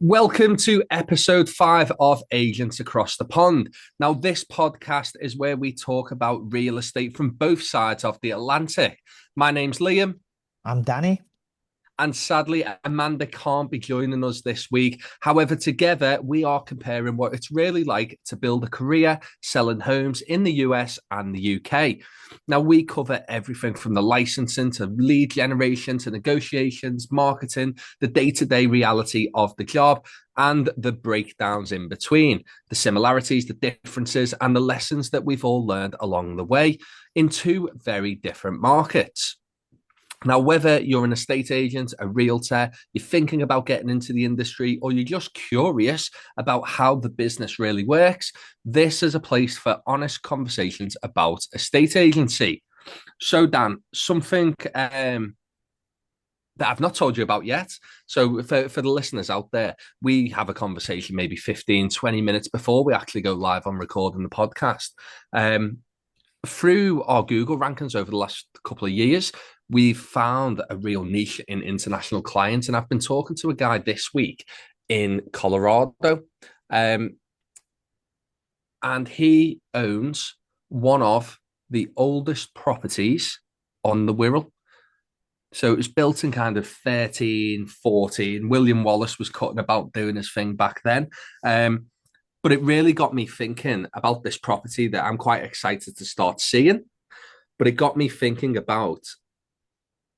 Welcome to episode 5 of Agents Across the Pond. Now, this podcast is where we talk about real estate from both sides of the Atlantic. My name's Liam. I'm Danny. And sadly, Amanda can't be joining us this week. However, together we are comparing what it's really like to build a career selling homes in the US and the UK. Now, we cover everything from the licensing to lead generation to negotiations, marketing, the day to day reality of the job, and the breakdowns in between, the similarities, the differences, and the lessons that we've all learned along the way in two very different markets. Now, whether you're an estate agent, a realtor, you're thinking about getting into the industry, or you're just curious about how the business really works, this is a place for honest conversations about estate agency. So, Dan, something that I've not told you about yet. So, for the listeners out there, we have a conversation maybe 15, 20 minutes before we actually go live on recording the podcast. Um, Through our Google rankings over the last couple of years, we've found a real niche in international clients. And I've been talking to a guy this week in Colorado, um, and he owns one of the oldest properties on the Wirral. So it was built in kind of 1314. William Wallace was cutting about doing his thing back then. But it really got me thinking about this property that I'm quite excited to start seeing. But it got me thinking about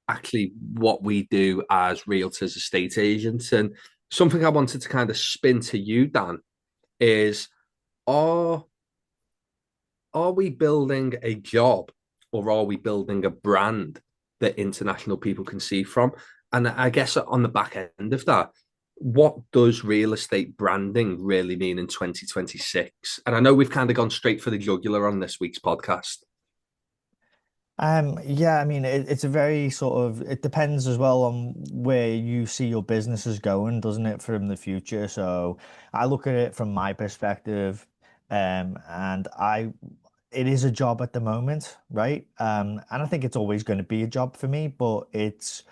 actually what we do as realtors, estate agents. And something I wanted to kind of spin to you, Dan, is are are we building a job or are we building a brand that international people can see from? And I guess on the back end of that, what does real estate branding really mean in 2026? And I know we've kind of gone straight for the jugular on this week's podcast. Yeah, I mean, it's a very sort of, it depends as well on where you see your business is going, doesn't it, from the future? So I look at it from my perspective, and it is a job at the moment, right? And I think it's always going to be a job for me, but it's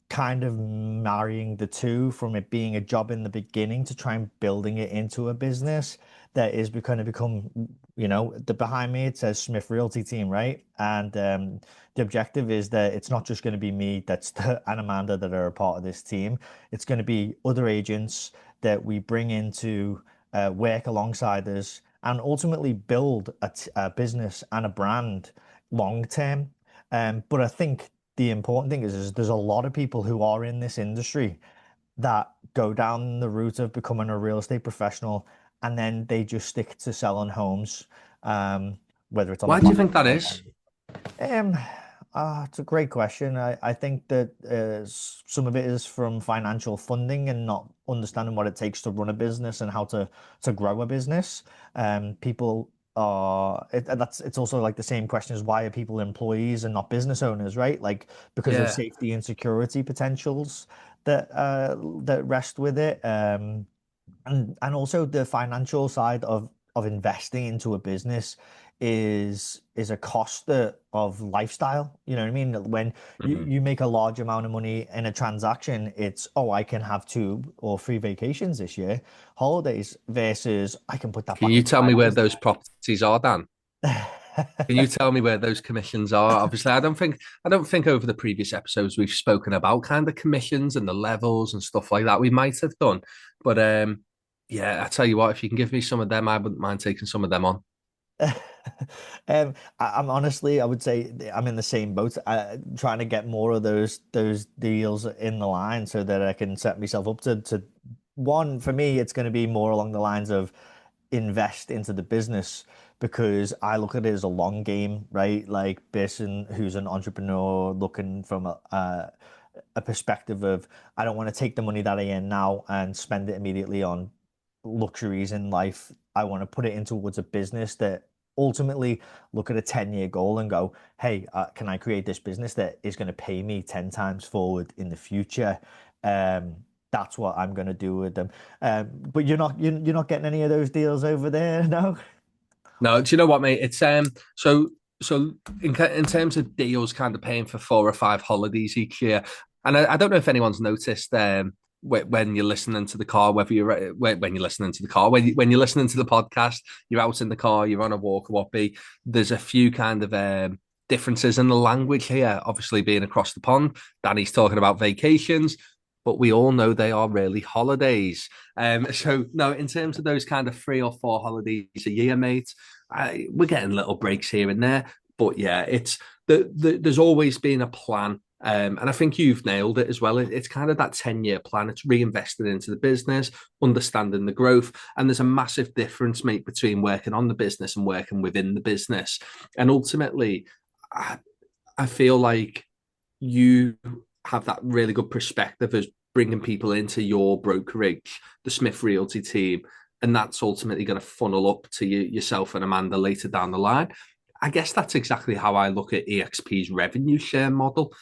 kind of marrying the two from it being a job in the beginning to try and building it into a business that is going to become, the behind me it says Smith Realty Team, right? And the objective is that it's not just going to be me and Amanda that are a part of this team. It's going to be other agents that we bring into work alongside us and ultimately build a business and a brand long term. But I think the important thing is there's a lot of people who are in this industry that go down the route of becoming a real estate professional and then they just stick to selling homes, whether it's on the Why do you buy think that side. is? Um, it's a great question. I think that some of it is from financial funding and not understanding what it takes to run a business and how to grow a business. People are it's also like the same question as why are people employees and not business owners, right? Like because of Yeah. safety and security potentials that rest with it. And also the financial side of investing into a business is a cost of lifestyle. You know what I mean? When Mhm. you make a large amount of money in a transaction, it's, oh, I can have 2 or 3 vacations this year, holidays, versus I can put that Can back you into tell my me where those business. properties are, Dan? Can you tell me where those commissions are? Obviously, I don't think over the previous episodes we've spoken about kind of commissions and the levels and stuff like that. We might have done, but yeah, I tell you what, if you can give me some of them, I wouldn't mind taking some of them on. I'm honestly, I would say I'm in the same boat, trying to get more of those deals in the line so that I can set myself up to one. For me, it's going to be more along the lines of invest into the business because I look at it as a long game, right? Like person who's an entrepreneur looking from a perspective of I don't want to take the money that I earn now and spend it immediately on luxuries in life. I want to put it into towards a business that ultimately look at a 10-year goal and go, hey, can I create this business that is going to pay me 10 times forward in the future? Um, that's what I'm going to do with them. But you're not getting any of those deals over there, no? No, do you know what, mate? It's so in terms of deals, kind of paying for 4 or 5 holidays each year, and I don't know if anyone's noticed. when you're listening to the car, whether you're when you're listening to the car, when you're listening to the podcast, you're out in the car, you're on a walk or what be. There's a few kind of differences in the language here. Obviously, being across the pond, Danny's talking about vacations, but we all know they are really holidays. So no, in terms of those kind of 3 or 4 holidays a year, mate, we're getting little breaks here and there. But yeah, it's there's always been a plan. And I think you've nailed it as well. It's kind of that 10-year plan. It's reinvested into the business, understanding the growth. And there's a massive difference, mate, between working on the business and working within the business. And ultimately, I, I feel like you have that really good perspective as bringing people into your brokerage, the Smith Realty team, and that's ultimately going to funnel up to yourself and Amanda later down the line. I guess that's exactly how I look at EXP's revenue share model.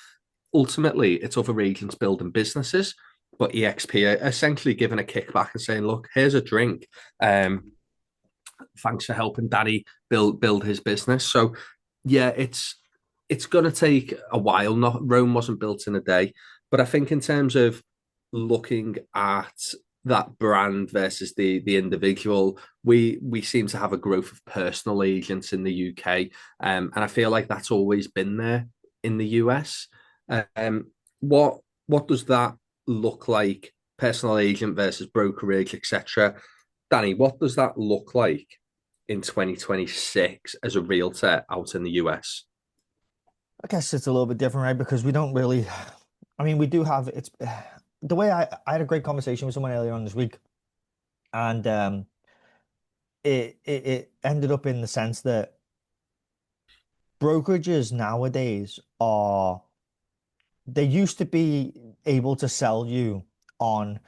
Ultimately, it's other agents building businesses, but EXP are essentially giving a kickback and saying, "Look, here's a drink. Um, thanks for helping Daddy build his business." So, yeah, it's going to take a while. Not Rome wasn't built in a day, but I think in terms of looking at that brand versus the individual, we seem to have a growth of personal agents in the UK, and I feel like that's always been there in the US. Um, what does that look like? Personal agent versus brokerage, etc. Danny, what does that look like in 2026 as a realtor out in the US? I guess it's a little bit different, right? Because we don't really, I mean, we do have it's the way I had a great conversation with someone earlier on this week, and it ended up in the sense that brokerages nowadays are they used to be able to sell you on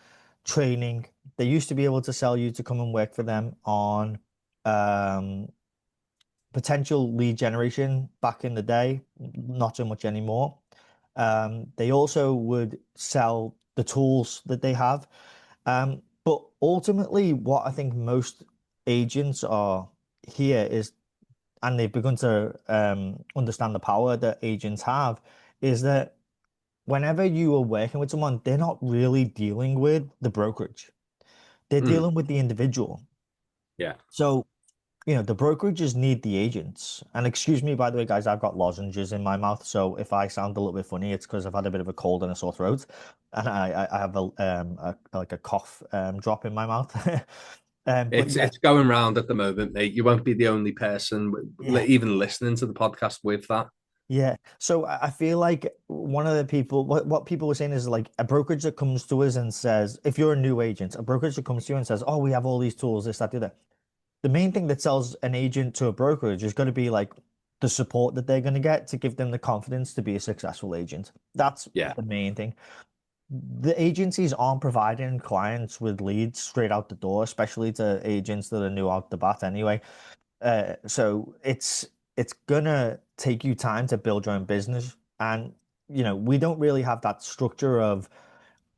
training. They used to be able to sell you to come and work for them on um potential lead generation back in the day, not so much anymore. They also would sell the tools that they have. But ultimately, what I think most agents are here is, and they've begun to understand the power that agents have, is that whenever you are working with someone, they're not really dealing with the brokerage. They're Mm, dealing with the individual. yeah. So the brokerages need the agents. And excuse me, by the way, guys, I've got lozenges in my mouth. So if I sound a little bit funny, it's because I've had a bit of a cold and a sore throat, and I have like a cough drop in my mouth. But It's yeah, it's going round at the moment, mate. You won't be the only person yeah, even listening to the podcast with that. yeah. So I feel like one of the people, what people were saying is like a brokerage that comes to us and says, if you're a new agent, a brokerage that comes to you and says, oh, we have all these tools, this, that, the other. The main thing that sells an agent to a brokerage is going to be like the support that they're going to get to give them the confidence to be a successful agent. That's Yeah. the main thing. The agencies aren't providing clients with leads straight out the door, especially to agents that are new out the bat anyway. So it's gonna take you time to build your own business. And we don't really have that structure of,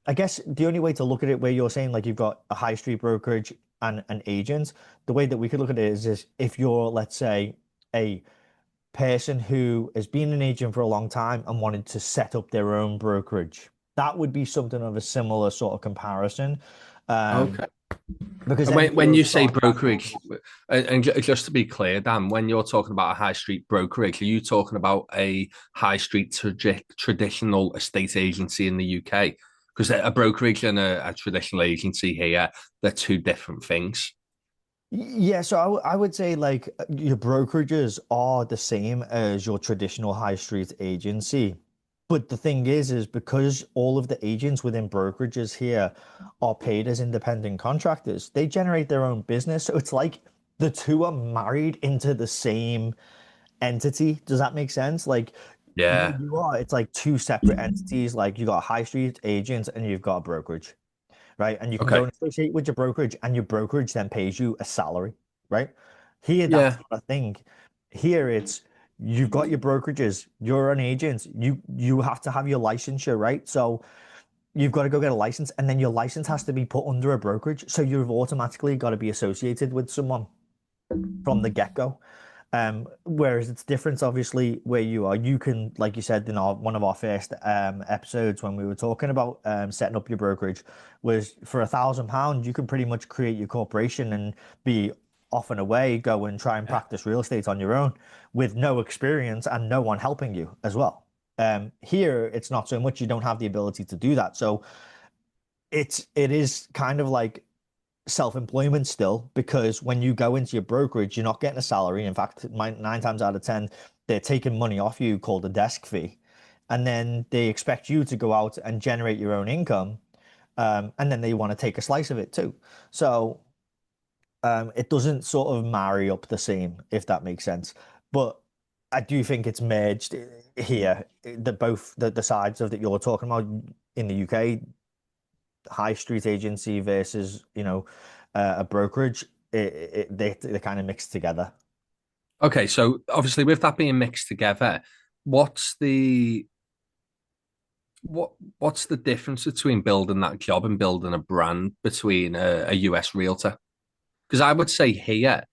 I guess the only way to look at it where you're saying like you've got a high street brokerage and an agent, the way that we could look at it is if you're, let's say, a person who has been an agent for a long time and wanted to set up their own brokerage. That would be something of a similar sort of comparison. Um, Okay. because And then when you're you say starting to build brokerage, just to be clear, Dan, when you're talking about a high street brokerage, are you talking about a high street traditional estate agency in the UK? Because a brokerage and a traditional agency here, they're two different things. Yeah, so I would say like your brokerages are the same as your traditional high street agency. But the thing is because all of the agents within brokerages here are paid as independent contractors, they generate their own business. So it's like the two are married into the same entity. Does that make sense? Like Yeah. it's like two separate entities. Like you got a high street agent and you've got a brokerage, right? And you can go Okay. and associate with your brokerage, and your brokerage then pays you a salary, right? Here, that's Yeah. not a thing. Here, it's you've got your brokerages, you're an agent, you have to have your licensure, right? So you've got to go get a license, and then your license has to be put under a brokerage. So you've automatically got to be associated with someone from the get-go. Whereas it's different, obviously, where you are. You can, like you said in one of our first episodes when we were talking about setting up your brokerage, was for £1,000, you can pretty much create your corporation and be off and away, go and try and Yeah. practice real estate on your own with no experience and no one helping you as well. Here, it's not so much. You don't have the ability to do that. So it is kind of like self-employment still, because when you go into your brokerage, you're not getting a salary. In fact, 9 times out of 10, they're taking money off you called a desk fee. And then they expect you to go out and generate your own income. And then they want to take a slice of it too. So it doesn't sort of marry up the same, if that makes sense. But I do think it's merged here. The sides of that you're talking about in the UK, high street agency versus, a brokerage, they kind of mixed together. Okay, so obviously with that being mixed together, what's the what's the difference between building that job and building a brand between a US realtor? Because I would say here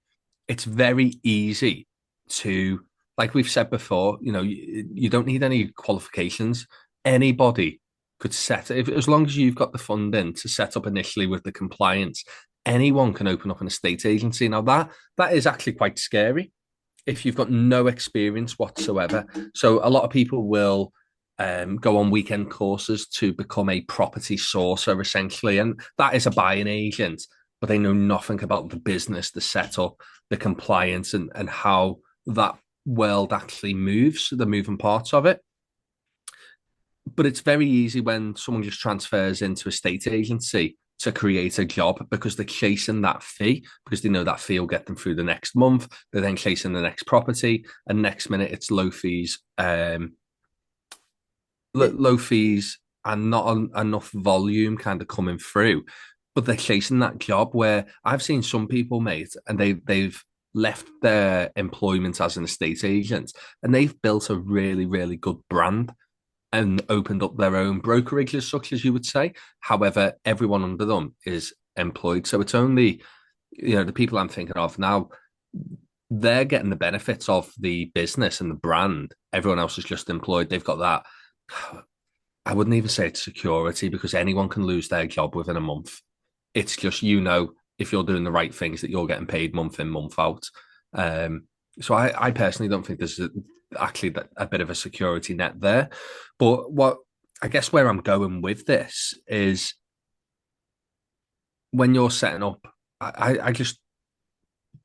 it's very easy to, like we've said before, you don't need any qualifications. Anybody could set if as long as you've got the funding to set up initially with the compliance, anyone can open up an estate agency. Now that is actually quite scary if you've got no experience whatsoever. So a lot of people will go on weekend courses to become a property sourcer, essentially, and that is a buying agent, but they know nothing about the business, the setup, the compliance, and how that world actually moves, the moving parts of it. But it's very easy when someone just transfers into a state agency to create a job because they're chasing that fee because they know that fee will get them through the next month. They're then chasing the next property, and next minute it's low fees, It, low fees, and not enough volume kind of coming through. But they're chasing that job where I've seen some people, mate, and they've left their employment as an estate agent and they've built a really, really good brand and opened up their own brokerage as such as you would say. However, everyone under them is employed. So it's only, the people I'm thinking of now, they're getting the benefits of the business and the brand. Everyone else is just employed. They've got that. I wouldn't even say it's security because anyone can lose their job within a month. It's just, if you're doing the right things that you're getting paid month in, month out. Um, so I personally don't think there's actually a bit of a security net there. But what I guess where I'm going with this is when you're setting up, I just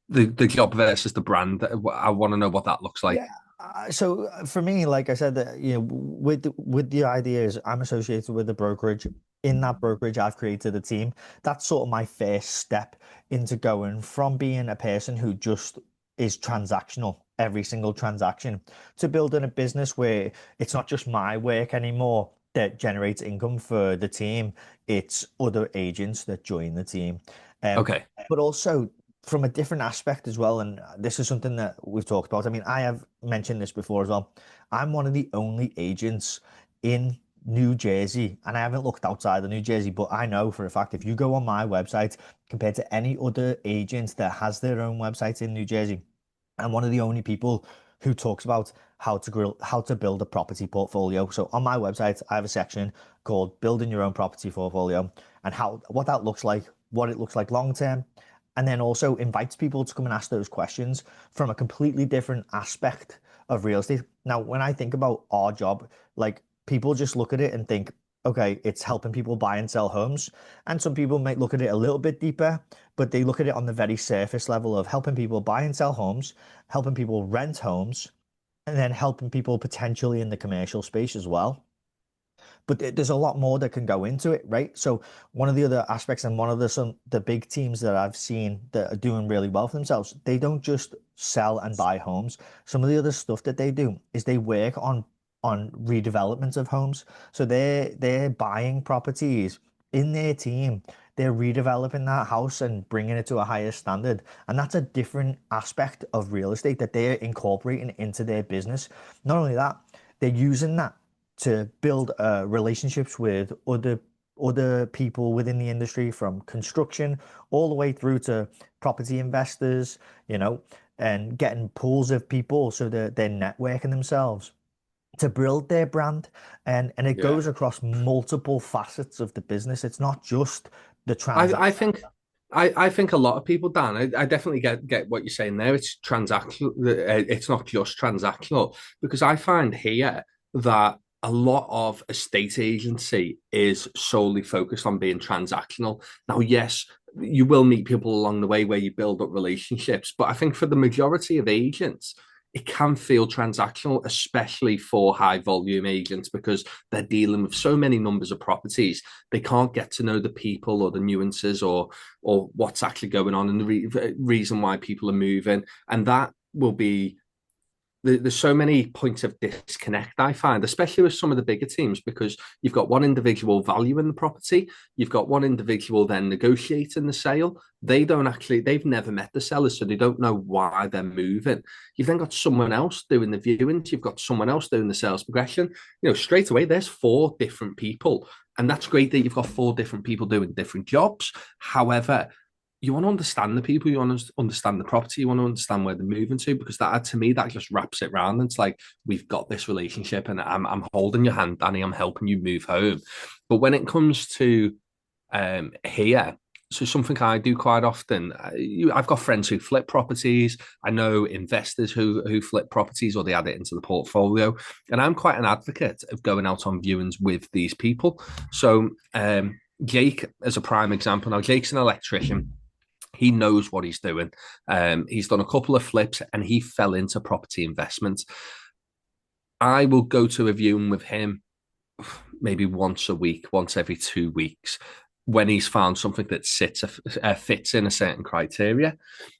the job versus the brand. I want to know what that looks like. Yeah. So for me, like I said, that with the ideas, I'm associated with a brokerage. In that brokerage, I've created a team. That's sort of my first step into going from being a person who just is transactional, every single transaction, to building a business where it's not just my work anymore that generates income for the team. It's other agents that join the team. Um, Okay. but also from a different aspect as well, and this is something that we've talked about. I mean, I have mentioned this before as well. I'm one of the only agents in New Jersey, and I haven't looked outside of New Jersey, but I know for a fact if you go on my website compared to any other agent that has their own website in New Jersey, I'm one of the only people who talks about how to build a property portfolio. So on my website, I have a section called Building Your Own Property Portfolio and how what that looks like, what it looks like long term, and then also invites people to come and ask those questions from a completely different aspect of real estate. Now, when I think about our job, like people just look at it and think, okay, it's helping people buy and sell homes. And some people might look at it a little bit deeper, but they look at it on the very surface level of helping people buy and sell homes, helping people rent homes, and then helping people potentially in the commercial space as well. But there's a lot more that can go into it, right? So one of the other aspects and one of the big teams that I've seen that are doing really well for themselves, they don't just sell and buy homes. Some of the other stuff that they do is they work on redevelopment of homes. So they're buying properties in their team. They're redeveloping that house and bringing it to a higher standard. And that's a different aspect of real estate that they're incorporating into their business. Not only that, they're using that to build relationships with other people within the industry, from construction all the way through to property investors, you know. and getting pools of people so that they're networking themselves to build their brand. And it Yeah. goes across multiple facets of the business. It's not just the transaction. I think I think a lot of people, Dan, I definitely get what you're saying there. It's transactional. It's not just transactional because I find here that a lot of estate agency is solely focused on being transactional. Now, yes, you will meet people along the way where you build up relationships, but I think for the majority of agents, it can feel transactional, especially for high volume agents, because they're dealing with so many numbers of properties. They can't get to know the people or the nuances or what's actually going on and the reason why people are moving. And that will be there's so many points of disconnect I find, especially with some of the bigger teams, because you've got one individual valuing the property, you've got one individual then negotiating the sale. They've never met the sellers, so they don't know why they're moving. You've then got someone else doing the viewings, you've got someone else doing the sales progression. Straight away, there's four different people. And that's great that you've got four different people doing different jobs. However, you want to understand the people, you want to understand the property, you want to understand where they're moving to, because that, to me, that just wraps it round. It's like, we've got this relationship and I'm holding your hand, Danny, I'm helping you move home. But when it comes to here, so something I do quite often, I've got friends who flip properties. I know investors who flip properties or they add it into the portfolio. And I'm quite an advocate of going out on viewings with these people. So Jake, as a prime example, now Jake's an electrician. He knows what he's doing. He's done a couple of flips and he fell into property investment. I will go to a viewing with him maybe once a week, once every 2 weeks, when he's found something that fits in a certain criteria.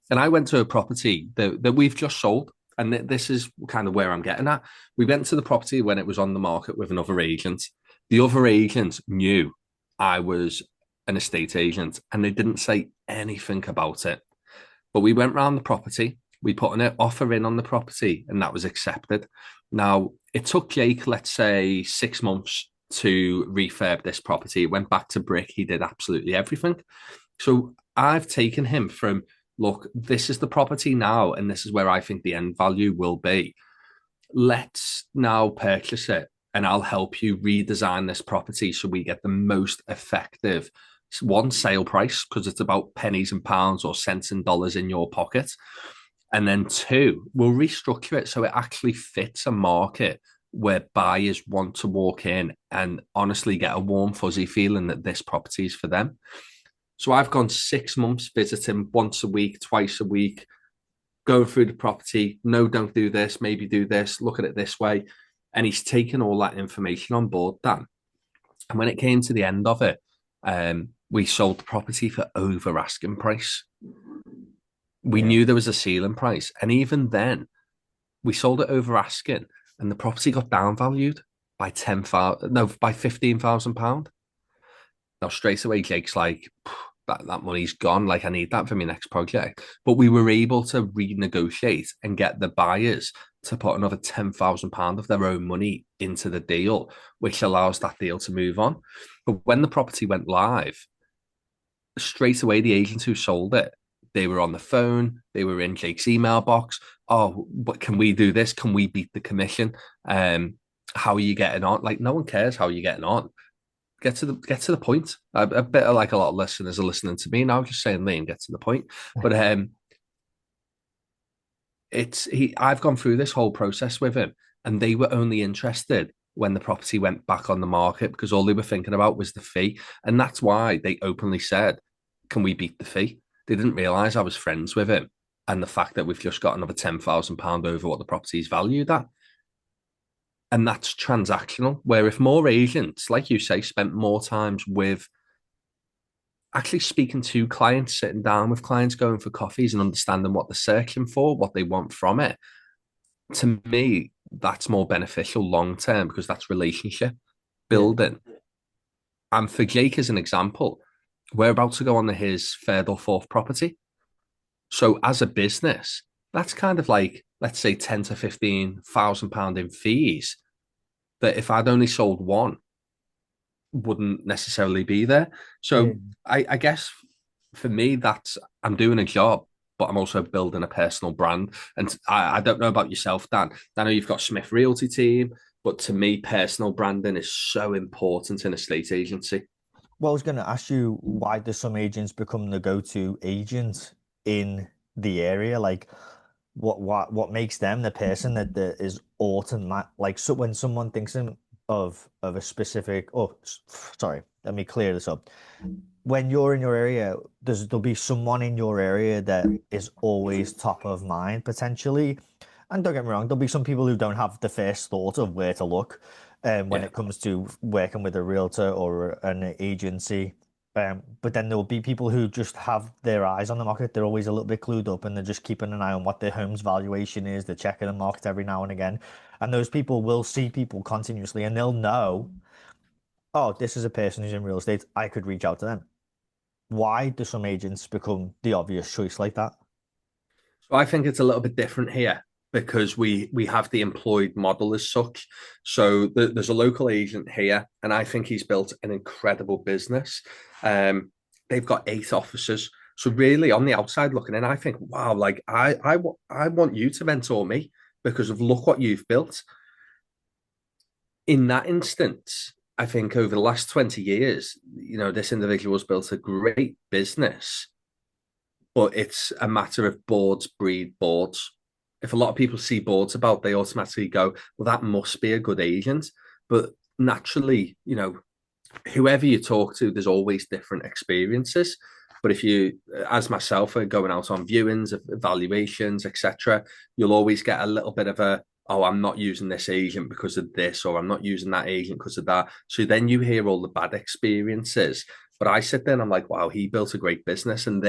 And I went to a property that we've just sold. And this is kind of where I'm getting at. We went to the property when it was on the market with another agent. The other agent knew I was an estate agent and they didn't say anything about it. But we went round the property, we put an offer in on the property, and that was accepted. Now, it took Jake, let's say, 6 months to refurb this property. It went back to brick. He did absolutely everything. So I've taken him from, look, this is the property now, and this is where I think the end value will be. Let's now purchase it, and I'll help you redesign this property so we get the most effective one sale price, because it's about pennies and pounds or cents and dollars in your pocket. And then two, we'll restructure it so it actually fits a market where buyers want to walk in and honestly get a warm, fuzzy feeling that this property is for them. So I've gone 6 months visiting once a week, twice a week, going through the property. No, don't do this. Maybe do this. Look at it this way. And he's taken all that information on board, Dan. And when it came to the end of it, we sold the property for over asking price. We Yeah. knew there was a ceiling price. And even then, we sold it over asking, and the property got downvalued by 10,000, no, by £15,000. Now, straight away, Jake's like, that money's gone. Like, I need that for my next project. But we were able to renegotiate and get the buyers to put another £10,000 of their own money into the deal, which allows that deal to move on. But when the property went live, straight away, the agents who sold it, they were on the phone, they were in Jake's email box. Oh, but can we do this? Can we beat the commission? How are you getting on? Like, no one cares how you're getting on. Get to the point. A bit of like a lot of listeners are listening to me now, just saying, Liam, get to the point. But I've gone through this whole process with him, and they were only interested when the property went back on the market because all they were thinking about was the fee. And that's why they openly said, can we beat the fee? They didn't realize I was friends with him and the fact that we've just got another £10,000 over what the property's valued at. And that's transactional. Where if more agents, like you say, spent more times with actually speaking to clients, sitting down with clients, going for coffees and understanding what they're searching for, what they want from it, to me, that's more beneficial long term because that's relationship Yeah. building. And for Jake, as an example, we're about to go on to his third or fourth property. So as a business, that's kind of like, let's say, 10 to 15,000 pound in fees that if I'd only sold one wouldn't necessarily be there. Yeah. So I guess for me, that's I'm doing a job but I'm also building a personal brand. And I don't know about yourself, Dan. I know you've got Smith Realty team, but to me, personal branding is so important in a state agency. Well, I was going to ask you, why do some agents become the go-to agent in the area? Like, what makes them the person that is automatic? Like, so when someone thinks of a specific, sorry, let me clear this up. When you're in your area, there'll be someone in your area that is always top of mind potentially. And don't get me wrong, there'll be some people who don't have the first thought of where to look when Yeah. it comes to working with a realtor or an agency. But then there'll be people who just have their eyes on the market. They're always a little bit clued up and they're just keeping an eye on what their home's valuation is. They're checking the market every now and again. And those people will see people continuously and they'll know, oh, this is a person who's in real estate. I could reach out to them. Why do some agents become the obvious choice like that? So I think it's a little bit different here because we have the employed model as such. So there's a local agent here, and I think he's built an incredible business. Um, they've got 8 offices. So really, on the outside looking in, I think, wow, like I want you to mentor me because of look what you've built. In that instance, I think over the last 20 years, this individual has built a great business, but it's a matter of boards breed boards. If a lot of people see boards about, they automatically go, well, that must be a good agent. But naturally, whoever you talk to, there's always different experiences. But if you, as myself, are going out on viewings, evaluations, etc., you'll always get a little bit of a, oh, I'm not using this agent because of this, or I'm not using that agent because of that. So then you hear all the bad experiences. But I sit there and I'm like, wow, he built a great business, and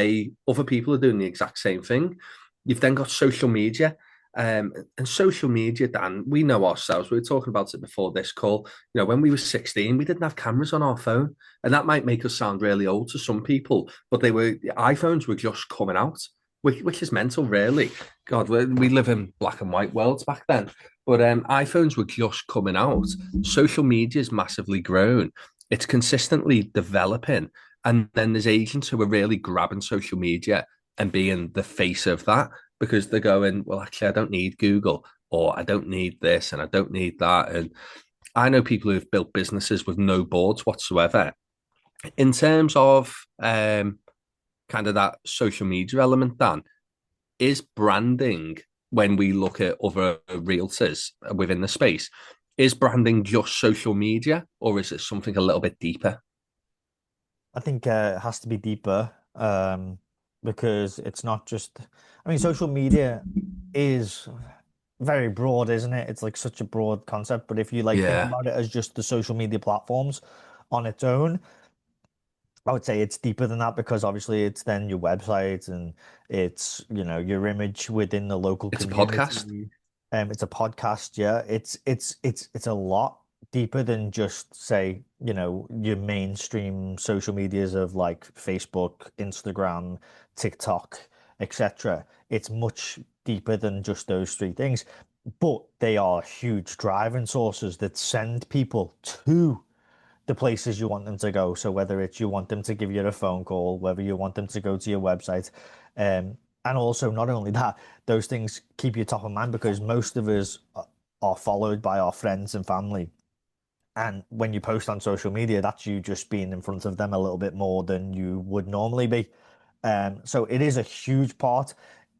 other people are doing the exact same thing. You've then got social media. And social media, Dan, we know ourselves. We were talking about it before this call. When we were 16, we didn't have cameras on our phone. And that might make us sound really old to some people, but the iPhones were just coming out, which is mental, really. God, we live in black and white worlds back then. But iPhones were just coming out. Social media's massively grown. It's consistently developing. And then there's agents who are really grabbing social media and being the face of that because they're going, well, actually, I don't need Google, or I don't need this and I don't need that. And I know people who've built businesses with no boards whatsoever. In terms of kind of that social media element, Dan, is branding, when we look at other realtors within the space, is branding just social media or is it something a little bit deeper? I think it has to be deeper because it's not just, I mean, social media is very broad, isn't it? It's like such a broad concept. But if you like think Yeah, about it as just the social media platforms on its own, I would say it's deeper than that because obviously it's then your website and it's, your image within the local it's a podcast. community. It's a podcast, yeah. It's a lot deeper than just say, your mainstream social medias of like Facebook, Instagram, TikTok, etc. It's much deeper than just those three things, but they are huge driving sources that send people to the places you want them to go. So whether it's you want them to give you a phone call, whether you want them to go to your website, and also not only that, those things keep you top of mind because most of us are followed by our friends and family. And when you post on social media, that's you just being in front of them a little bit more than you would normally be. So it is a huge part.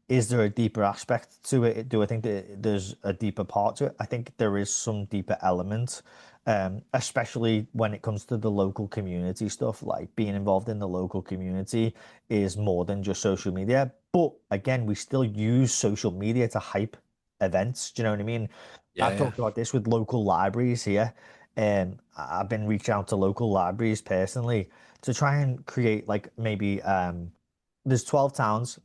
Is there a deeper aspect to it? Do I think that there's a deeper part to it? I think there is some deeper element, especially when it comes to the local community stuff. Like being involved in the local community is more than just social media. But again, we still use social media to hype events. Do you know what I mean? Yeah, I've yeah. talked about this with local libraries here. I've been reaching out to local libraries personally to try and create like maybe there's 12 towns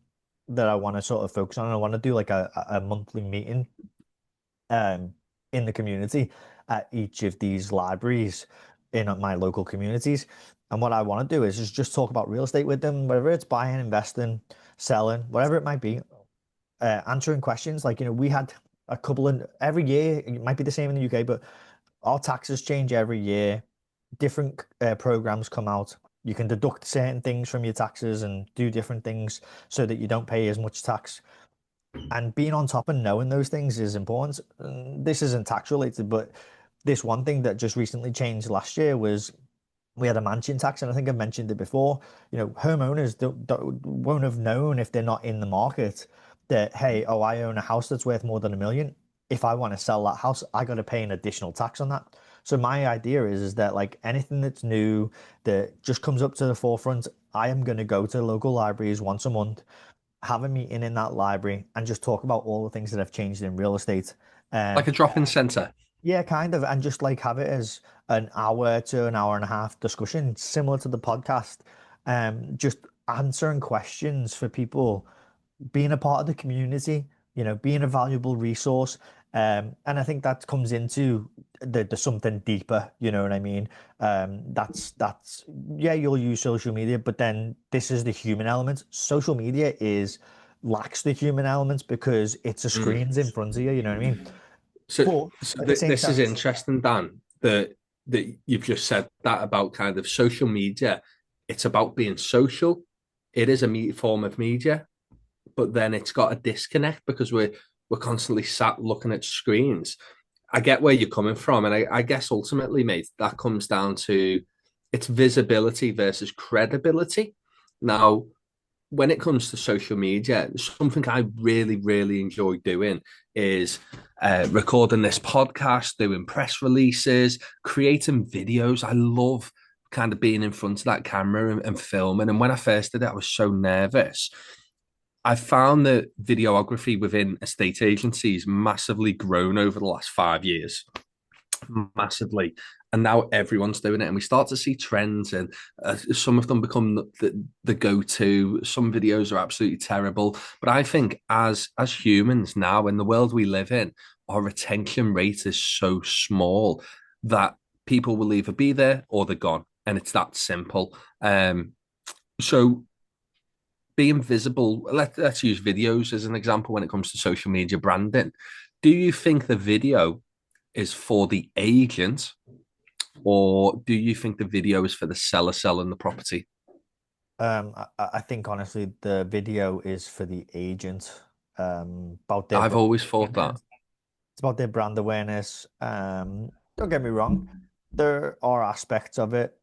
that I want to sort of focus on. I want to do like a monthly meeting um in the community at each of these libraries in my local communities. And what I want to do is just talk about real estate with them, whether it's buying, investing, selling, whatever it might be, answering questions. Like, we had a couple of every year, it might be the same in the UK, but our taxes change every year. Different programs come out. You can deduct certain things from your taxes and do different things so that you don't pay as much tax. And being on top and knowing those things is important. This isn't tax related, but this one thing that just recently changed last year was we had a mansion tax, and I think I mentioned it before. Homeowners won't have known if they're not in the market that, hey, oh, I own a house that's worth more than 1 million. If I want to sell that house, I got to pay an additional tax on that. So my idea is that like anything that's new that just comes up to the forefront, I am going to go to local libraries once a month, have a meeting in that library, and just talk about all the things that have changed in real estate. Like Um, a drop-in center. yeah, kind of, and just like have it as an hour to an hour and a half discussion, similar to the podcast. Just answering questions for people, being a part of the community, being a valuable resource. And I think that comes into the something deeper, you know what I mean? That's yeah, you'll use social media, but then this is the human element. Social media is lacks the human elements because it's a Mm. screens in front of you, you know what I mean? So, But so at the same this is time, interesting, Dan, that you've just said that about kind of social media. It's about being social. It is a form of media, but then it's got a disconnect because we're constantly sat looking at screens. I get where you're coming from, and I guess ultimately, mate, that comes down to it's visibility versus credibility. Now, when it comes to social media, something I really, really enjoy doing is recording this podcast, doing press releases, creating videos. I love kind of being in front of that camera and filming. And when I first did it, I was so nervous. I found that videography within estate agencies massively grown over the last 5 years, massively. And now everyone's doing it, and we start to see trends, and some of them become the go-to. Some videos are absolutely terrible, but I think as humans now, in the world we live in, our retention rate is so small that people will either be there or they're gone, and it's that simple. So being visible, let's use videos as an example when it comes to social media branding. Do you think the video is for the agent, or do you think the video is for the seller selling the property? I think honestly, the video is for the agent, about their I've brand always thought that. awareness. It's about their brand awareness. Don't get me wrong, there are aspects of it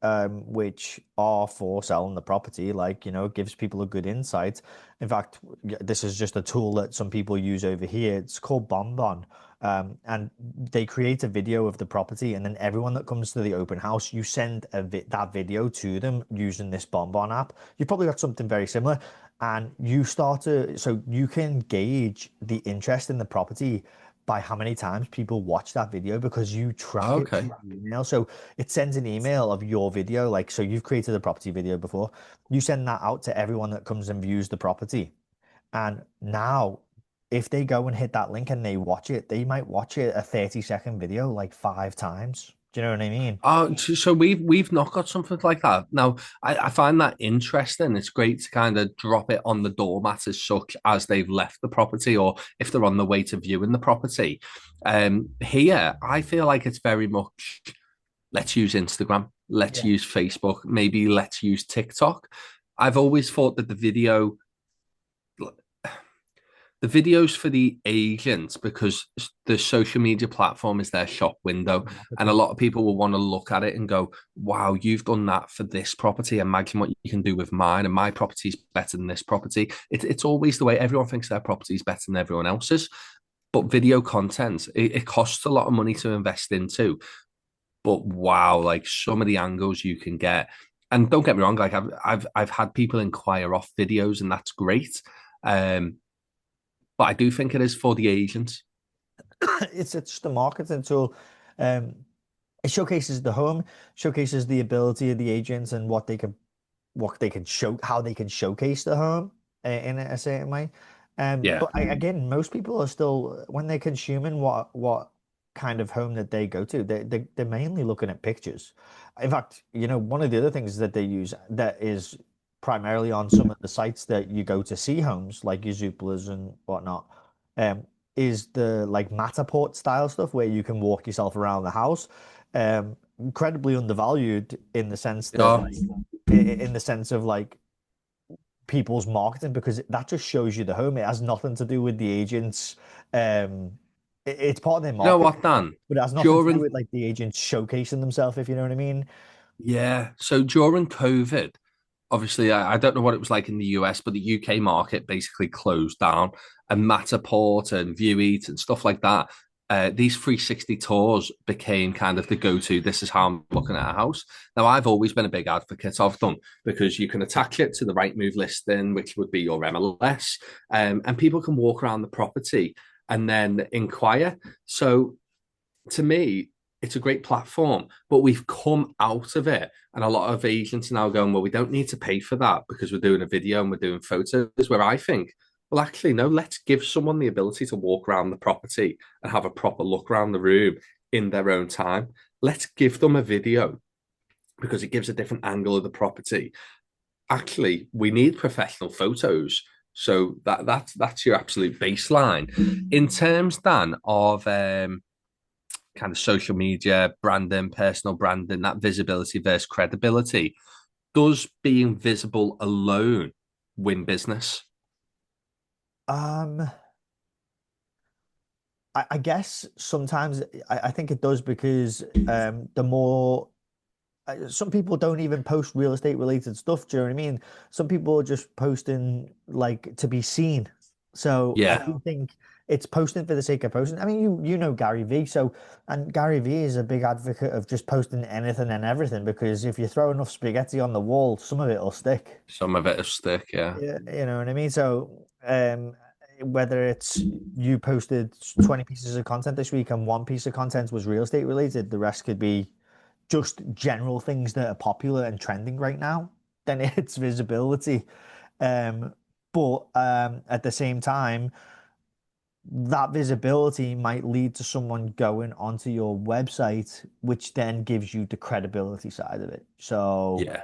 which are for selling the property. Like, it gives people a good insight. In fact, this is just a tool that some people use over here. It's called Bonbon. And they create a video of the property, and then everyone that comes to the open house, you send that video to them using this Bonbon app. You've probably got something very similar, and so you can gauge the interest in the property by how many times people watch that video because you track it Okay. through the email. So it sends an email of your video. Like, so you've created a property video before. You send that out to everyone that comes and views the property. And now, if they go and hit that link and they watch it, they might watch it a 30-second video like 5 times. Do you know what I mean? So we've not got something like that. Now, I find that interesting. It's great to kind of drop it on the doormat as such as they've left the property, or if they're on the way to viewing the property. Here, I feel like it's very much let's use Instagram, let's Yeah. use Facebook, maybe let's use TikTok. I've always thought that the videos for the agents, because the social media platform is their shop window, and a Marketing. lot of people will want to look at it and go, wow, you've done that for this property, imagine what you can do with mine, and my property is better than this property. It's always the way everyone thinks their property is better than everyone else's, but video content, it costs a lot of money to invest into. But wow, like some of the angles you can get, and don't get me wrong, like I've had people inquire off videos, and that's great. um but I do think it is for the agents. It's just a marketing tool. Um, it showcases the home, showcases the ability of the agents and what they can show, how they can showcase the home in a certain way. Yeah. But again, most people are still, when they're consuming what kind of home that they go to, they're mainly looking at pictures. In fact, one of the other things that they use that is primarily on some of the sites that you go to see homes, like your Zooplas and whatnot, um, is the like Matterport style stuff where you can walk yourself around the house. Incredibly undervalued in the sense They that are. in the sense of like people's marketing because that just shows you the home. It has nothing to do with the agents. Um, it's part of their You know marketing, what, Dan? but it has nothing to do During with like the agents showcasing themselves, if you know what I mean. Yeah. So during COVID, obviously, I don't know what it was like in the US, but the UK market basically closed down, and Matterport and View Eat and stuff like that. These 360 tours became kind of the go-to. This is how I'm looking at a house. Now, I've always been a big advocate of them because you can attach it to the right move listing, which would be your MLS, and people can walk around the property and then inquire. So to me, it's a great platform, but we've come out of it. And a lot of agents are now going, well, we don't need to pay for that because we're doing a video and we're doing photos. Where I think, well, actually, no, let's give someone the ability to walk around the property and have a proper look around the room in their own time. Let's give them a video because it gives a different angle of the property. Actually, we need professional photos. So that's your absolute baseline. In terms, Dan, of kind of social media, branding, personal branding, that visibility versus credibility. Does being visible alone win business? Um, I guess sometimes I think it does because the more some people don't even post real estate related stuff. Do you know what I mean? Some people are just posting like to be seen. So I Yeah, do think it's posting for the sake of posting. I mean, you know Gary Vee, so and Gary Vee is a big advocate of just posting anything and everything because if you throw enough spaghetti on the wall, some of it will stick. some of it is stick. Yeah, Yeah, you know what I mean? So, whether it's you posted 20 pieces of content this week and one piece of content was real estate related, the rest could be just general things that are popular and trending right now, then it's visibility. Um, but at the same time, that visibility might lead to someone going onto your website, which then gives you the credibility side of it. So, yeah,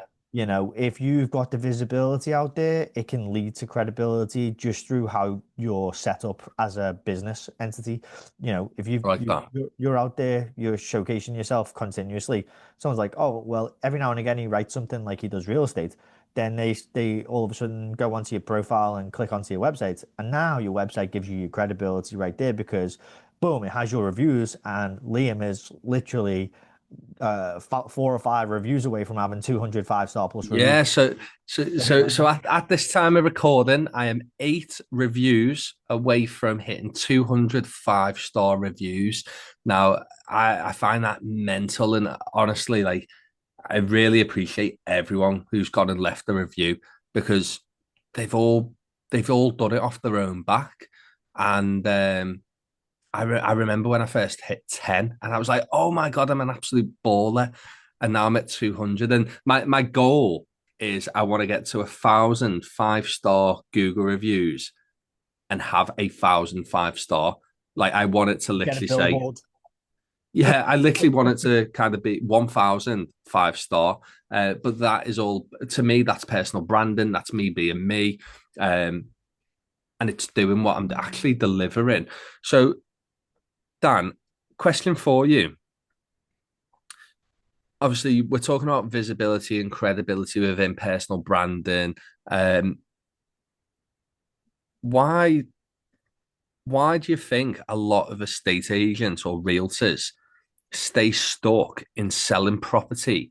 if you've got the visibility out there, it can lead to credibility just through how you're set up as a business entity. If I like that. you're out there, you're showcasing yourself continuously. Someone's like, oh, well, every now and again he writes something like he does real estate, then they all of a sudden go onto your profile and click onto your website. And now your website gives you your credibility right there because boom, it has your reviews. And Liam is literally 4 or 5 reviews away from having 200 5-star plus reviews. Yeah, so at this time of recording, I am 8 reviews away from hitting 200 5-star reviews. Now, I find that mental, and honestly, like I really appreciate everyone who's gone and left a review because they've all they've all done it off their own back. And I remember when I first hit 10 and I was like, oh my God, I'm an absolute baller. And now I'm at 200. And my goal is I want to get to 1,000 5-star Google reviews and have 1,000 5-star. Like I want it to Get a literally say, billboard. yeah, I literally want it to kind of be 1,000 5-star. But that is all to me, that's personal branding. That's me being me. Um, and it's doing what I'm actually delivering. So, Dan, question for you. Obviously, we're talking about visibility and credibility within personal branding. Um, why why do you think a lot of estate agents or realtors stay stuck in selling property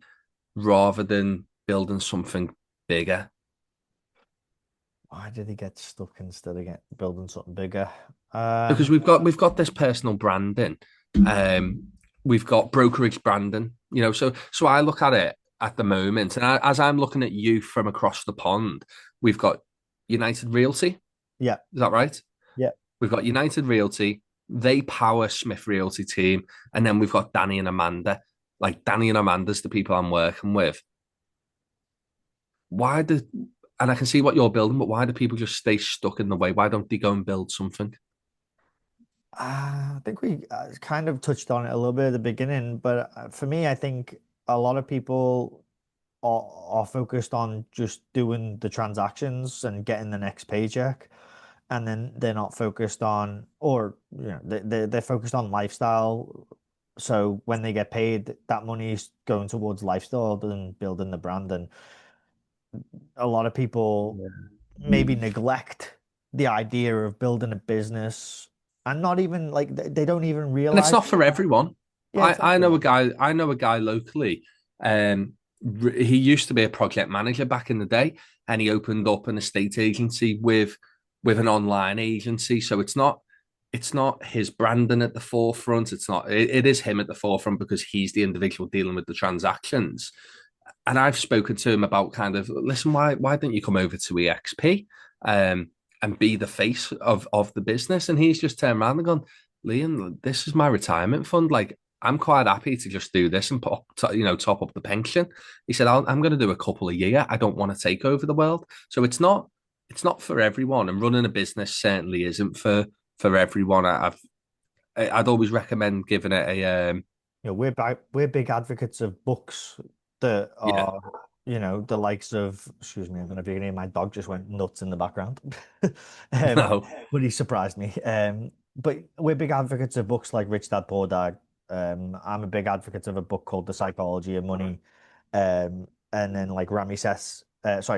rather than building something bigger? Why did he get stuck instead of building something bigger? Because we've got this personal branding, um, we've got brokerage branding. So I look at it at the moment, and as I'm looking at you from across the pond, we've got United Realty. Yeah, Is that right? yeah. We've got United Realty. They power Smith Realty team, and then we've got Danny and Amanda. Like Danny and Amanda's the people I'm working with. Why do and I can see what you're building, but why do people just stay stuck in the way? Why don't they go and build something? I think we kind of touched on it a little bit at the beginning, but for me, I think a lot of people are focused on just doing the transactions and getting the next paycheck, and then they're not focused on, or they're focused on lifestyle. So when they get paid, that money is going towards lifestyle than building the brand. A lot of people Yeah. maybe neglect the idea of building a business and not even like they don't even And it's realize. not for everyone. Yeah, it's not I for know a everyone. guy. I know a guy locally. He used to be a project manager back in the day, and he opened up an estate agency with an online agency. So it's not his branding at the forefront. It's not. It is him at the forefront because he's the individual dealing with the transactions. And I've spoken to him about kind of listen, why don't you come over to EXP and be the face of the business? And he's just turned around and gone, Liam, this is my retirement fund. Like, I'm quite happy to just do this and top up the pension. He said, I'm going to do a couple a year. I don't want to take over the world. So it's not for everyone. And running a business certainly isn't for everyone. I'd always recommend giving it a We're big advocates of books that yeah. are, the likes of, excuse me, I'm going to be my dog just went nuts in the background. Um, No. but he surprised me. But we're big advocates of books like Rich Dad Poor Dad. I'm a big advocate of a book called The Psychology of Money. And then like Rami Seth has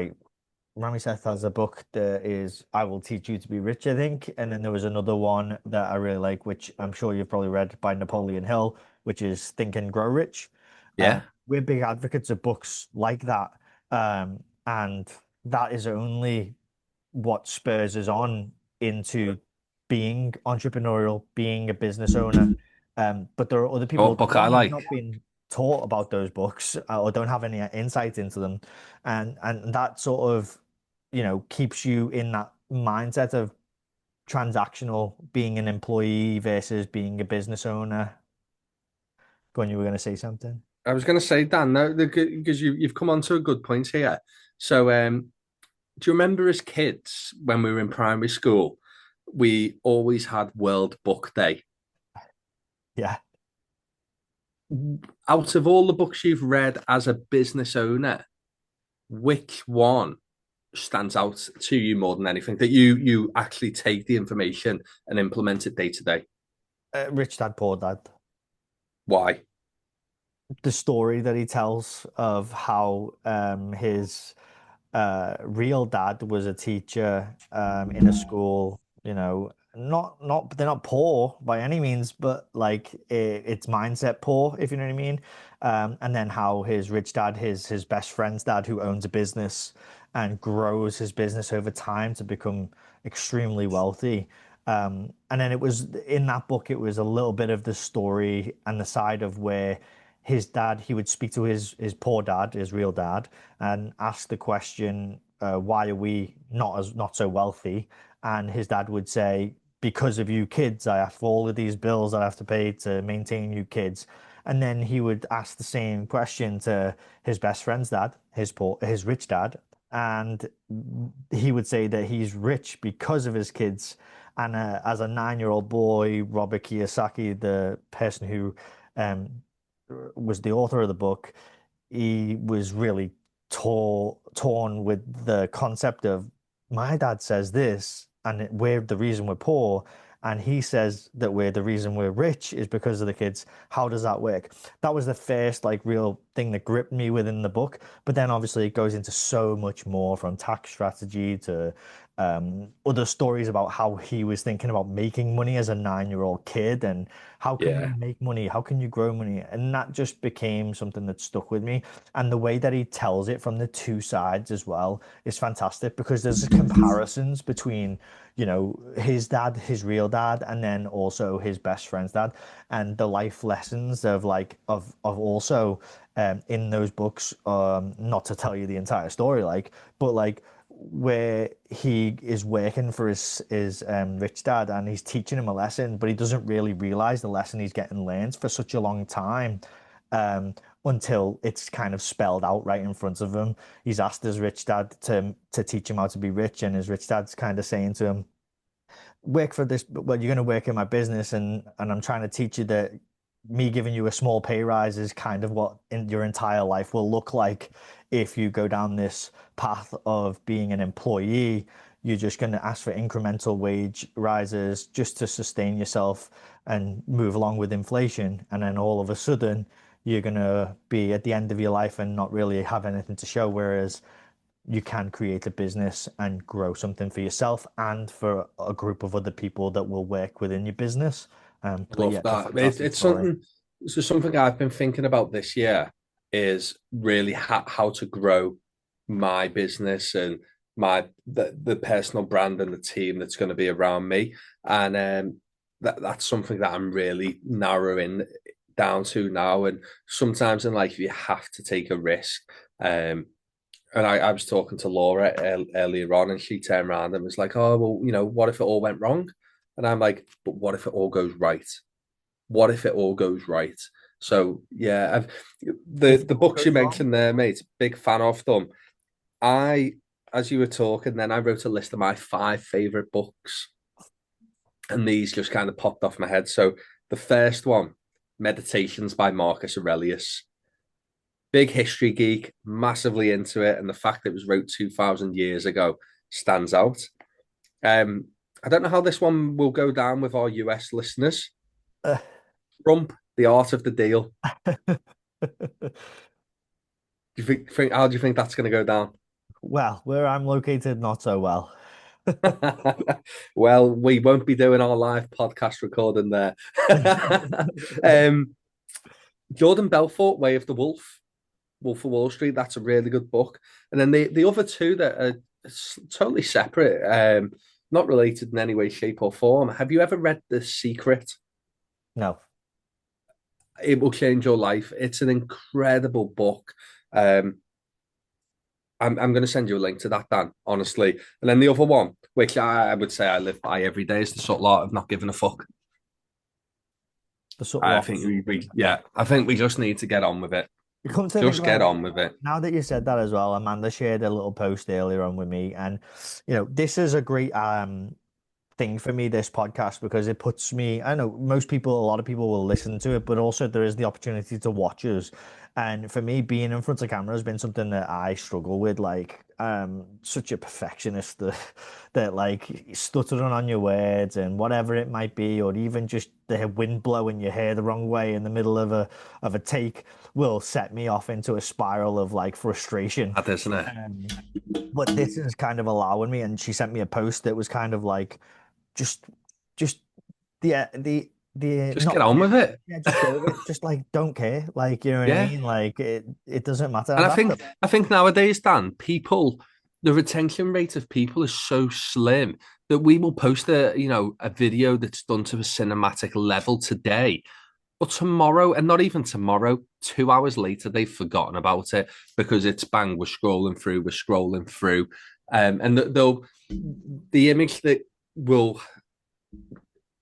a book that is I Will Teach You to Be Rich, I think. And then there was another one that I really like, which I'm sure you've probably read by Napoleon Hill, which is Think and Grow Rich. Yeah. We're big advocates of books like that. And that is only what spurs us on into being entrepreneurial, being a business owner. But there are other people What that book I one have like? not been taught about those books or don't have any insight into them, and that sort of keeps you in that mindset of transactional, being an employee versus being a business owner. When you were going to say something. I was going to say, Dan, no, because you've come on to a good point here. So, do you remember as kids when we were in primary school, we always had World Book Day? Yeah. Out of all the books you've read as a business owner, which one stands out to you more than anything that you actually take the information and implement it day to day? Rich Dad Poor Dad. Why? The story that he tells of how his real dad was a teacher in a school, not they're not poor by any means, but like it's mindset poor, if you know what I mean. And then how his rich dad, his best friend's dad, who owns a business and grows his business over time to become extremely wealthy. And then it was in that book, it was a little bit of the story and the side of where his dad, he would speak to his poor dad, his real dad, and ask the question, why are we not so wealthy? And his dad would say, because of you kids, I have all of these bills that I have to pay to maintain you kids. And then he would ask the same question to his best friend's dad, his rich dad, and he would say that he's rich because of his kids. And as a 9-year-old boy, Robert Kiyosaki, the person who um, was the author of the book, he was really torn with the concept of my dad says this, and we're the reason we're poor, and he says that we're the reason we're rich is because of the kids. How does that work? That was the first like real thing that gripped me within the book. But then obviously it goes into so much more from tax strategy to other stories about how he was thinking about making money as a 9-year-old kid and how can you Yeah, make money? How can you grow money? And that just became something that stuck with me. And the way that he tells it from the two sides as well is fantastic because there's comparisons between, his dad, his real dad, and then also his best friend's dad, and the life lessons of like of also in those books. Not to tell you the entire story, like, but like where he is working for his rich dad and he's teaching him a lesson, but he doesn't really realize the lesson he's getting learned for such a long time. Um, until it's kind of spelled out right in front of him. He's asked his rich dad to teach him how to be rich, and his rich dad's kind of saying to him, work for this, well, you're going to work in my business, and I'm trying to teach you that me giving you a small pay rise is kind of what in your entire life will look like if you go down this path of being an employee. You're just going to ask for incremental wage rises just to sustain yourself and move along with inflation. And then all of a sudden, you're going to be at the end of your life and not really have anything to show. Whereas you can create a business and grow something for yourself and for a group of other people that will work within your business. I But love yeah, it's a that. fantastic It's story. something. So something I've been thinking about this year is really how to grow my business and the personal brand and the team that's going to be around me, and that's something that I'm really narrowing down to now. And sometimes in life you have to take a risk. And I was talking to Laura earlier on, and she turned around and was like, "Oh, well, what if it all went wrong?" And I'm like, "But what if it all goes right? What if it all goes right?" So yeah, the If it the all books you goes wrong, mentioned there, mate, big fan of them. I, as you were talking, then I wrote a list of my five favorite books, and these just kind of popped off my head. So the first one, Meditations by Marcus Aurelius. Big history geek, massively into it, and the fact that it was wrote 2,000 years ago stands out. Um, I don't know how this one will go down with our US listeners. uh, Trump, The Art of the Deal. Do you think how do you think that's going to go down? well, where I'm located, not so well. Well, we won't be doing our live podcast recording there. um, Jordan Belfort, Way of the Wolf, Wolf of Wall Street. That's a really good book. And then the other two that are totally separate, not related in any way, shape, or form. Have you ever read The Secret? No. It will change your life. It's an incredible book. Um, I'm going to send you a link to that, Dan, honestly. And then the other one, which I would say I live by every day, is the subtle art of not giving a fuck. The subtle I art. think yeah, I think we just need to get on with it. You come to think Just about get it, on with it. now that you said that as well, Amanda shared a little post earlier on with me, and this is a great thing for me, this podcast, because it puts me, I know most people, a lot of people will listen to it, but also there is the opportunity to watch us. And for me, being in front of camera has been something that I struggle with, like such a perfectionist that like stuttering on your words and whatever it might be, or even just the wind blowing your hair the wrong way in the middle of a take will set me off into a spiral of like frustration. That isn't it? Um, but this is kind of allowing me, and she sent me a post that was kind of like just just the Just get not on with caring. it. Yeah, just go with it. Just like don't care. Like, you know what I Yeah. mean? Like it doesn't matter. And And I that's think I think nowadays, Dan, the retention rate of people is so slim that we will post a video that's done to a cinematic level today, but tomorrow, and not even tomorrow, 2 hours later, they've forgotten about it because it's bang, we're scrolling through. And the image that will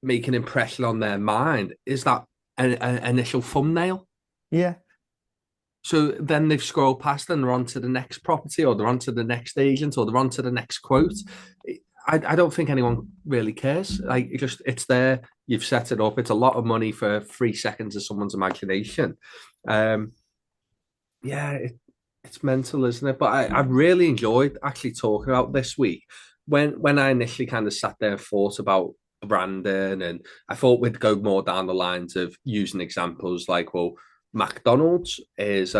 make an impression on their mind is that an initial thumbnail. yeah. So then they've scrolled past and they're on to the next property, or they're on to the next agent, or they're on to the next quote. I don't think anyone really cares. Like, it's there. You've set it up. It's a lot of money for 3 seconds of someone's imagination. Um, yeah, it's mental, isn't it? But I've really enjoyed actually talking about this week. When I initially kind of sat there and thought about branding, and I thought we'd go more down the lines of using examples like, well, McDonald's is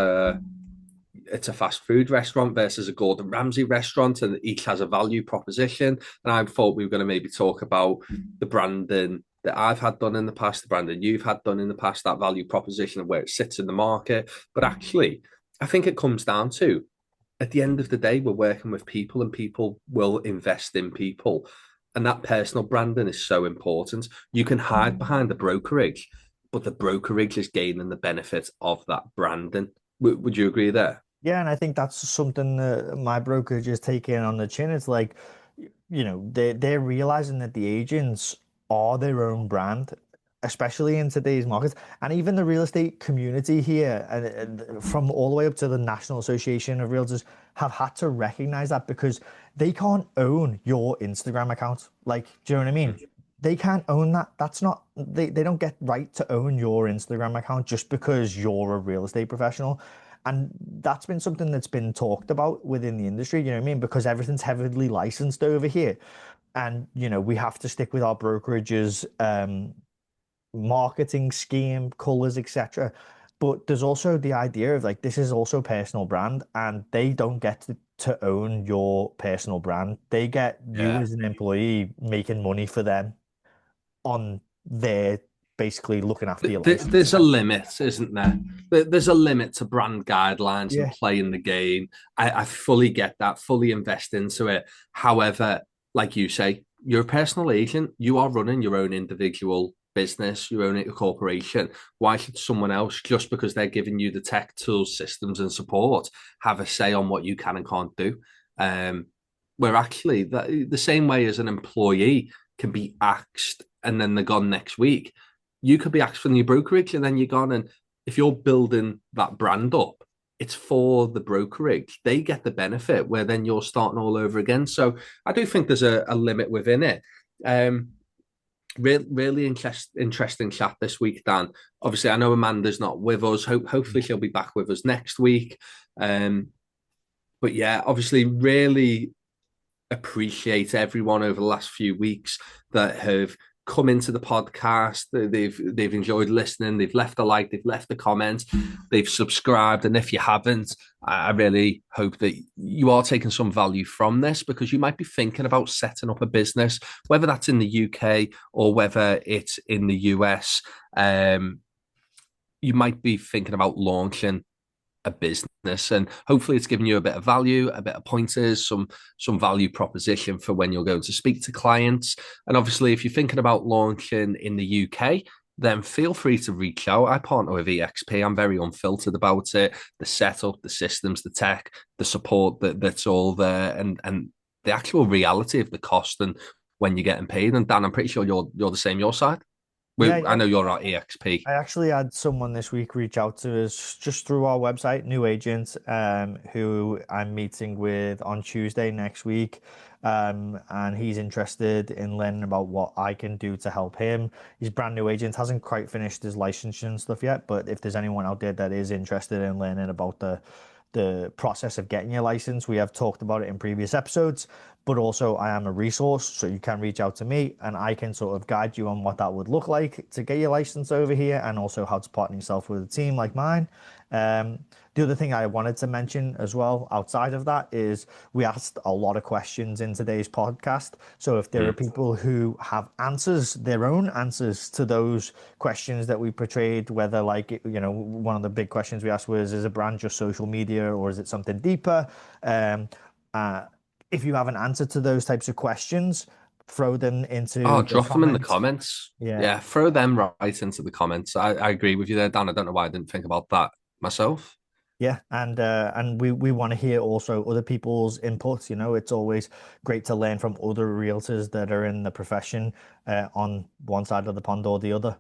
it's a fast food restaurant versus a Gordon Ramsay restaurant, and each has a value proposition. And I thought we were going to maybe talk about the branding that I've had done in the past, the branding you've had done in the past, that value proposition and where it sits in the market. But actually, I think it comes down to, at the end of the day, we're working with people, and people will invest in people. And that personal branding is so important. You can hide behind the brokerage, but the brokerage is gaining the benefit of that branding. Would you agree there? Yeah, and I think that's something that my brokerage is taking on the chin. It's like, they're realizing that the agents are their own brand, especially in today's market. And even the real estate community here, and from all the way up to the National Association of Realtors, have had to recognize that, because they can't own your Instagram account. Like, do you know what I mean? They can't own that. That's not, they don't get right to own your Instagram account just because you're a real estate professional. And that's been something that's been talked about within the industry, you know what I mean? Because everything's heavily licensed over here. And, we have to stick with our brokerages, marketing scheme, colors, etc. But there's also the idea of like, this is also personal brand, and they don't get to own your personal brand. They get you Yeah. as an employee making money for them on their basically looking after your license There's a essentially. limit, isn't there? There's a limit to brand guidelines and Yeah. playing the game. I fully get that, fully invest into it. However, like you say, you're a personal agent. You are running your own individual business, your own corporation. Why should someone else, just because they're giving you the tech tools, systems, and support, have a say on what you can and can't do? Um, where actually, the same way as an employee can be axed and then they're gone next week, you could be axed from your brokerage and then you're gone. And if you're building that brand up, it's for the brokerage. They get the benefit where then you're starting all over again. So I do think there's a limit within it. Um, really interesting chat this week, Dan. Obviously, I know Amanda's not with us. Hopefully, she'll be back with us next week. Um, but yeah, obviously, really appreciate everyone over the last few weeks that have come into the podcast. They've enjoyed listening. They've left a like. They've left a comment. They've subscribed. And if you haven't, I really hope that you are taking some value from this, because you might be thinking about setting up a business, whether that's in the UK or whether it's in the US. You might be thinking about launching a business, and hopefully it's giving you a bit of value, a bit of pointers, some value proposition for when you're going to speak to clients. And obviously, if you're thinking about launching in the UK, then feel free to reach out. I partner with EXP. I'm very unfiltered about it. The setup, the systems, the tech, the support that's all there, and the actual reality of the cost and when you're getting paid. And Dan, I'm pretty sure you're the same your side. Yeah, I yeah. know you're at EXP. I actually had someone this week reach out to us just through our website, new agent, who I'm meeting with on Tuesday next week. And he's interested in learning about what I can do to help him. He's a brand new agent, hasn't quite finished his licensure and stuff yet, but if there's anyone out there that is interested in learning about the process of getting your license, we have talked about it in previous episodes. But also, I am a resource, so you can reach out to me and I can sort of guide you on what that would look like to get your license over here, and also how to partner yourself with a team like mine. Um, the other thing I wanted to mention as well, outside of that, is we asked a lot of questions in today's podcast. So if there are Mm. people who have answers, their own answers to those questions that we portrayed, whether like, one of the big questions we asked was, is a brand just social media or is it something deeper? Um, uh, if you have an answer to those types of questions, throw them Oh, into the drop them in the comments. comments. Yeah. Yeah, throw them right into the comments. I agree with you there, Dan. I don't know why I didn't think about that myself. Yeah, and we want to hear also other people's inputs. It's always great to learn from other realtors that are in the profession, on one side of the pond or the other.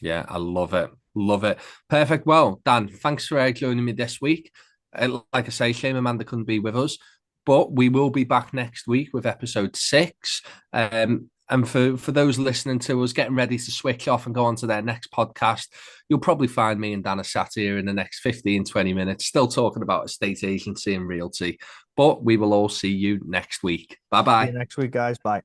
Yeah, I love it. Love it. Perfect. Well, Dan, thanks for joining me this week. Like I say, shame Amanda couldn't be with us, but we will be back next week with episode 6. And for those listening to us, getting ready to switch off and go on to their next podcast, you'll probably find me and Dan are sat here in the next 15, 20 minutes, still talking about estate agency and realty. But we will all see you next week. Bye See you bye. next week, guys. Bye.